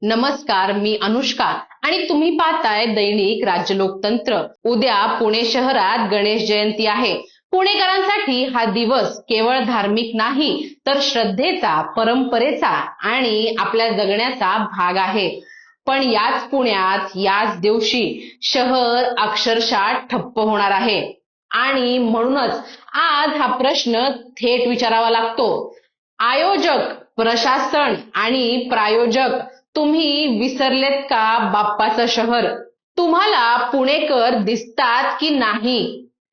नमस्कार, मी अनुष्का आणि तुम्ही पाहताय दैनिक राज्य लोकतंत्र। उद्या पुणे शहरात गणेश जयंती आहे। पुणेकरांसाठी हा दिवस केवळ धार्मिक नाही तर श्रद्धेचा, परंपरेचा आणि आपल्या जगण्याचा भाग आहे। पण याच पुण्यात याच दिवशी शहर अक्षरशः ठप्प होणार आहे आणि म्हणूनच आज हा प्रश्न थेट विचारावा लागतो। आयोजक, प्रशासन आणि प्रायोजक, तुम्ही विसरलेत का बाप्पाचं शहर? तुम्हाला पुणेकर दिसतात की नाही?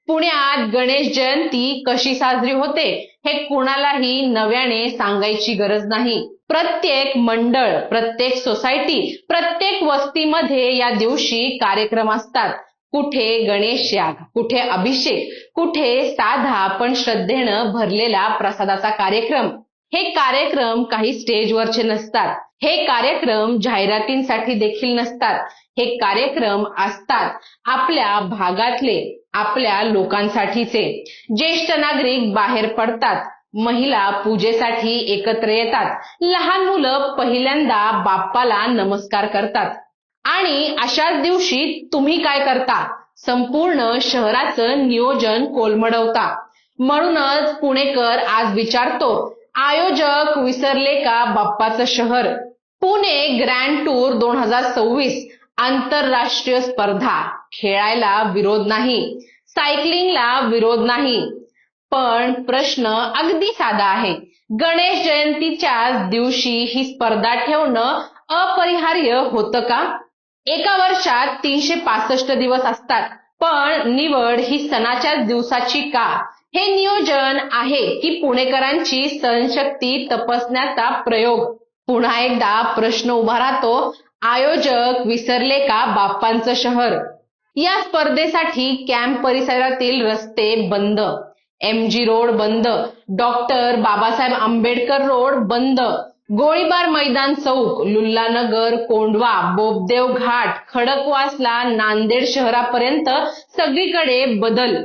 पुण्यात गणेश जयंती कशी साजरी होते हे कुणालाही नव्याने सांगायची गरज नाही। प्रत्येक मंडळ, प्रत्येक सोसायटी, प्रत्येक वस्तीमध्ये या दिवशी कार्यक्रम असतात। कुठे गणेश याग, कुठे अभिषेक, कुठे साधा पण श्रद्धेनं भरलेला प्रसादाचा कार्यक्रम। हे कार्यक्रम काही स्टेजवरचे नसतात, हे कार्यक्रम जाहिरातींसाठी देखील नसतात, हे कार्यक्रम असतात आपल्या भागातले, आपल्या लोकांसाठीचे। ज्येष्ठ नागरिक बाहेर पडतात, महिला पूजेसाठी एकत्र येतात, लहान मुलं पहिल्यांदा बाप्पाला नमस्कार करतात। आणि अशाच दिवशी तुम्ही काय करता? संपूर्ण शहराचं नियोजन कोलमडवता। म्हणूनच पुणेकर आज विचारतो, आयोजक विसरले का बाप्पाचं शहर? पुणे ग्रँड टूर 2026 आंतरराष्ट्रीय स्पर्धा। खेळायला विरोध नाही, सायकलिंगला विरोध नाही, पण प्रश्न अगदी साधा आहे। गणेश जयंतीच्या दिवशी ही स्पर्धा ठेवणं अपरिहार्य होतं का? एका वर्षात 365 दिवस असतात, पण निवड ही सणाच्याच दिवसाची का? हे नियोजन आहे की पुणेकरांची सहनशक्ती तपासण्याचा प्रयोग? पुन्हा एकदा प्रश्न उभा राहतो, आयोजक विसरले का बाप्पांचं शहर? या स्पर्धेसाठी कॅम्प परिसरातील रस्ते बंद, MG रोड बंद, डॉक्टर बाबासाहेब आंबेडकर रोड बंद, गोळीबार मैदान चौक, लुल्लानगर, कोंढवा, बोपदेव घाट, खडकवासला, नांदेड शहरापर्यंत सगळीकडे बदल।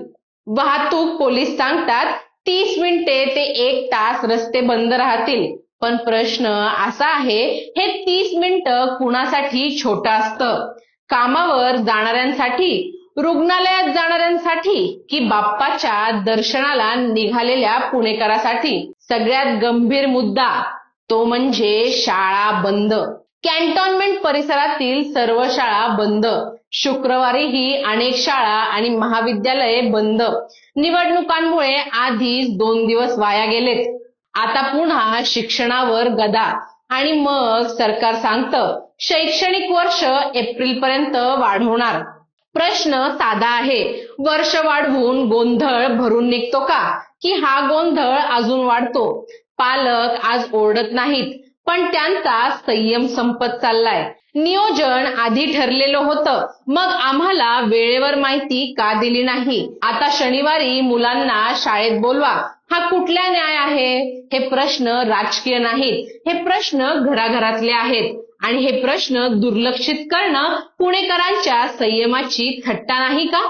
वाहतूक पोलीस सांगतात 30 मिनिटे ते 1 तास रस्ते बंद राहतील। पण प्रश्न असा आहे, हे 30 मिनिटं कुणासाठी छोटं असतं? कामावर जाणाऱ्यांसाठी, रुग्णालयात जाणाऱ्यांसाठी की बाप्पाच्या दर्शनाला निघालेल्या पुणेकरासाठी? सगळ्यात गंभीर मुद्दा तो म्हणजे शाळा बंद। कॅन्टोन्मेंट परिसरातील सर्व शाळा बंद। शुक्रवारीही अनेक शाळा आणि महाविद्यालये बंद। निवडणुकांमुळे आधीच 2 दिवस वाया गेलेत, आता पुन्हा शिक्षणावर गदा। आणि मग सरकार सांगतं शैक्षणिक वर्ष एप्रिल पर्यंत वाढवणार। प्रश्न साधा आहे, वर्ष वाढवून गोंधळ भरून निघतो का? की हा गोंधळ अजून वाढतो? पालक आज ओरडत नाहीत, पण त्यांचा संयम संपत चाललाय। नियोजन आधी ठरलेलं होतं, मग आम्हाला वेळेवर माहिती का दिली नाही? आता शनिवारी मुलांना शाळेत बोलवा, हा कुठला न्याय आहे? हे प्रश्न राजकीय नाहीत, हे प्रश्न घराघरातले आहेत। आणि हे प्रश्न दुर्लक्षित करणं पुणेकरांच्या संयमाची थट्टा नाही का?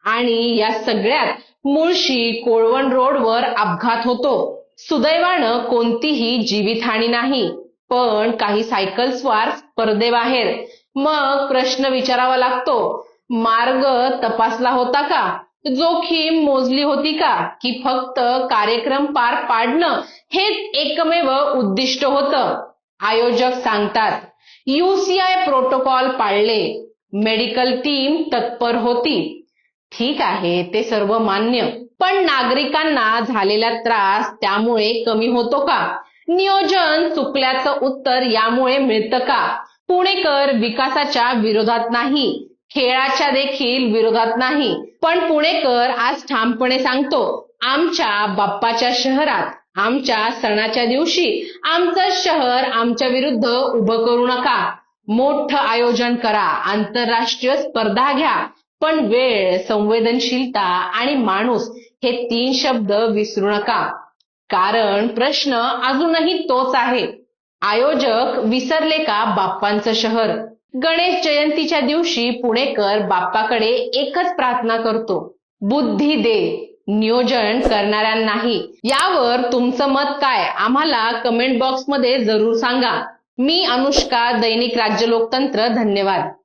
आणि या सगळ्यात मुळशी कोळवण रोडवर अपघात होतो। सुदैवानं कोणतीही जीवितहानी नाही, पण काही सायकल स्वार स्पर्धेबाहेर। मग प्रश्न विचारावा लागतो, मार्ग तपासला होता का? जोखीम मोजली होती का? की फक्त कार्यक्रम पार पाडणं हेच एकमेव उद्दिष्ट होतं? आयोजक सांगतात UCI प्रोटोकॉल पाळले, मेडिकल टीम तत्पर होती। ठीक आहे, ते सर्व मान्य, पण नागरिकांना झालेला त्रास त्यामुळे कमी होतो का? नियोजन चुकल्याचं उत्तर यामुळे मिळतं का? पुणेकर विकासाच्या विरोधात नाही, खेळाच्या देखील विरोधात नाही, पण पुणेकर आज ठामपणे सांगतो, आमच्या बाप्पाच्या शहरात, आमच्या सणाच्या दिवशी आमचं शहर आमच्या विरुद्ध उभं करू नका। मोठं आयोजन करा, आंतरराष्ट्रीय स्पर्धा घ्या, पण वेळ, संवेदनशीलता आणि माणूस हे 3 शब्द विसरू नका। कारण प्रश्न अजूनही तोच आहे, आयोजक विसरले का बाप्पांचं शहर? गणेश जयंतीच्या दिवशी पुणेकर बाप्पाकडे एकच प्रार्थना करतो, बुद्धी दे, नियोजन करणाऱ्यांनाही। यावर तुमचं मत काय? आम्हाला कमेंट बॉक्समध्ये जरूर सांगा। मी अनुष्का, दैनिक राज्य लोकतंत्र. धन्यवाद.